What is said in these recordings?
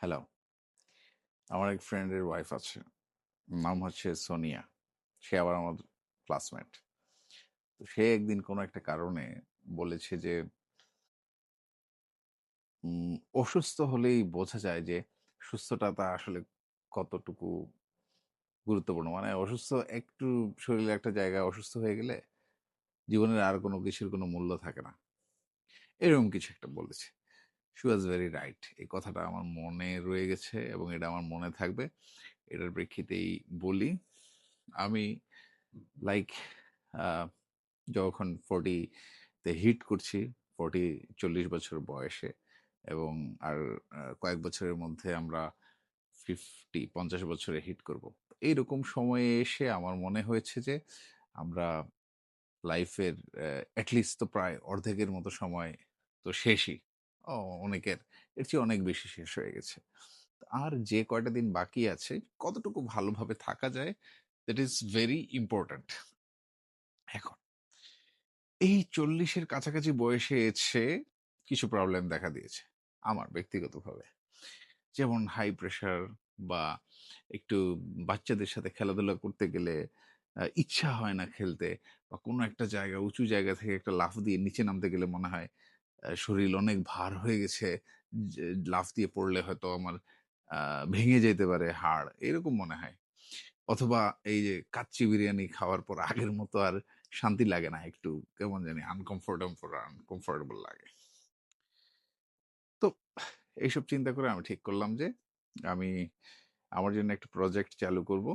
Hello. আমার এক ফ্রেন্ডের ওয়াইফ আছে। নাম হচ্ছে সোনিয়া। সে আবার আমার ক্লাসমেট। তো সে একদিন কোনো একটা কারণে বলেছে যে অসুস্থ হলেই বোঝা যায় যে সুস্থতা তা আসলে কতটুকু গুরুত্বপূর্ণ। মানে অসুস্থ একটু শরীরে একটা জায়গায় অসুস্থ হয়ে গেলে জীবনের আর কোনো কিছুর কোনো মূল্য থাকে না। এরকম কিছু একটা বলেছে। She was very right. এই কথাটা আমার মনে রয়ে গেছে এবং এটা আমার মনে থাকবে। এটার প্রেক্ষিতেই বলি, আমি লাইক যখন 40 তে হিট করছি, 40 বছর বয়সে, এবং আর কয়েক বছরের মধ্যে আমরা 50 বছরে হিট করব। এইরকম সময়ে এসে আমার মনে হয়েছে যে আমরা লাইফের অ্যাটলিস্ট তো প্রায় অর্ধেকের মতো সময় তো শেষই। ও, অনেকের এর চেয়ে অনেক বেশি শেষ হয়ে গেছে। আর যে কয়টা দিন বাকি আছে কতটুকু ভালোভাবে থাকা যায়, দ্যাট ইজ ভেরি ইম্পর্ট্যান্ট। এখন এই 40-এর কাছাকাছি বয়সে এসে কিছু প্রবলেম দেখা দিয়েছে আমার ব্যক্তিগতভাবে। যেমন হাই প্রেশার, বা একটু বাচ্চাদের সাথে খেলাধুলা করতে গেলে ইচ্ছা হয় না খেলতে, বা কোনো একটা জায়গা, উঁচু জায়গা থেকে একটা লাফ দিয়ে নিচে নামতে গেলে মনে হয় শরীর অনেক ভার হয়ে গেছে, যে লাফ দিয়ে পড়লে হয়তো আমার ভেঙে যেতে পারে হাড়, এরকম মনে হয়। অথবা এই যে কাচ্চি বিরিয়ানি খাওয়ার পর আগের মতো আর শান্তি লাগে না, একটু কেমন জানি আনকমফোর্টেবল আনকমফোর্টেবল লাগে। তো এইসব চিন্তা করে আমি ঠিক করলাম যে আমি আমার জন্য একটা প্রজেক্ট চালু করব।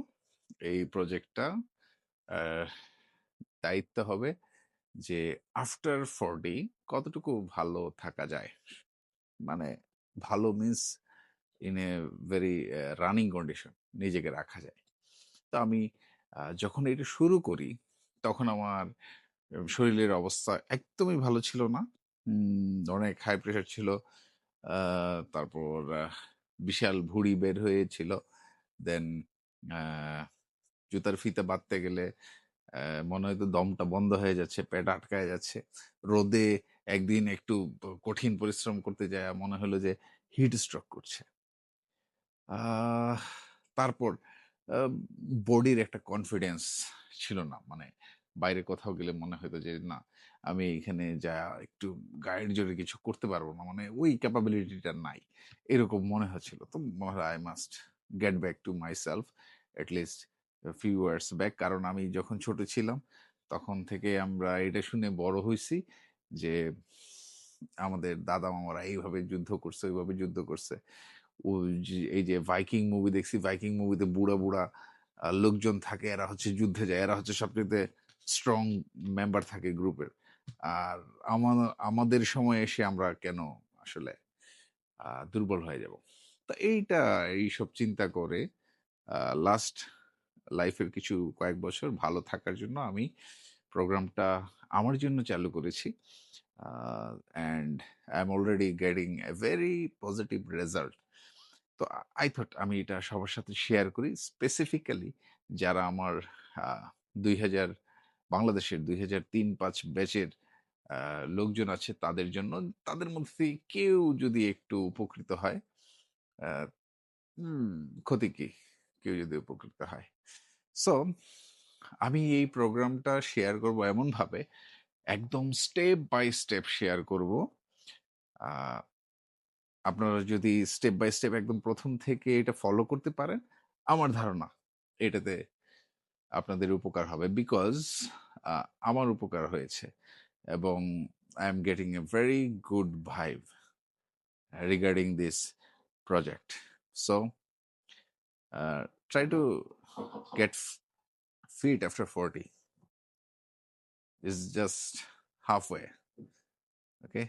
এই প্রজেক্টটা দায়িত্ব হবে যে আফটার 40 কতটুকু ভালো থাকা যায়। মানে ভালো means in a very running condition নিজেকে রাখা যায়। তো আমি যখন এটা শুরু করি তখন আমার শরীরের অবস্থা একদমই ভালো ছিল না। অনেক হাই প্রেশার ছিল। তারপর বিশাল ভুঁড়ি বের হয়েছিল। দেন জুতার ফিতা বাঁধতে গেলে মনে হয়তো দমটা বন্ধ হয়ে যাচ্ছে, পেট আটকায় যাচ্ছে। রোদে একদিন একটু কঠিন পরিশ্রম করতে যায় মনে হলো যে হিট স্ট্রোক করছে। আহ তারপর বডির একটা কনফিডেন্স ছিল না। মানে বাইরে কোথাও গেলে মনে হতো যে না, আমি এখানে যা একটু গায়ের জোরে কিছু করতে পারবো না, মানে ওই ক্যাপাবিলিটিটা নাই, এরকম মনে হচ্ছিল। তো মনে হয় I must get back to my self, at least few years back. কারণ আমি যখন ছোট ছিলাম তখন থেকে আমরা এটা শুনে বড় হয়েছি যে আমাদের দাদা মামারা এইভাবে যুদ্ধ করছে, ওইভাবে যুদ্ধ করছে। এই যে ভাইকিং মুভি দেখছি, ভাইকিং মুভিতে বুড়া বুড়া লোকজন থাকে, এরা হচ্ছে যুদ্ধে যায়, এরা হচ্ছে সবচেয়ে স্ট্রং মেম্বার থাকে গ্রুপের। আর আমাদের সময় এসে আমরা কেন আসলে দুর্বল হয়ে যাব। তো এইসব চিন্তা করে লাস্ট লাইফের কিছু কয়েক বছর ভালো থাকার জন্য আমি প্রোগ্রামটা আমার জন্য চালু করেছি। And I am already getting a very positive result. তো আই থট আমি এটা সবার সাথে শেয়ার করি, স্পেসিফিক্যালি যারা আমার 2000 বাংলাদেশের 2003-05 ব্যাচের লোকজন আছে তাদের জন্য। তাদের মধ্যে কেউ যদি একটু উপকৃত হয়, আহ, হুম, ক্ষতি কি, কেউ যদি উপকৃত হয়। সো আমি এই প্রোগ্রামটা শেয়ার করব এমন ভাবে, একদম স্টেপ বাই স্টেপ শেয়ার করব। আহ, আপনারা যদি স্টেপ বাই স্টেপ একদম প্রথম থেকে এটা ফলো করতে পারেন, আমার ধারণা এটাতে আপনাদের উপকার হবে। বিকজ আমার উপকার হয়েছে, এবং I am getting a very good vibe regarding this project. So try to get fit after 40 is just halfway. Okay.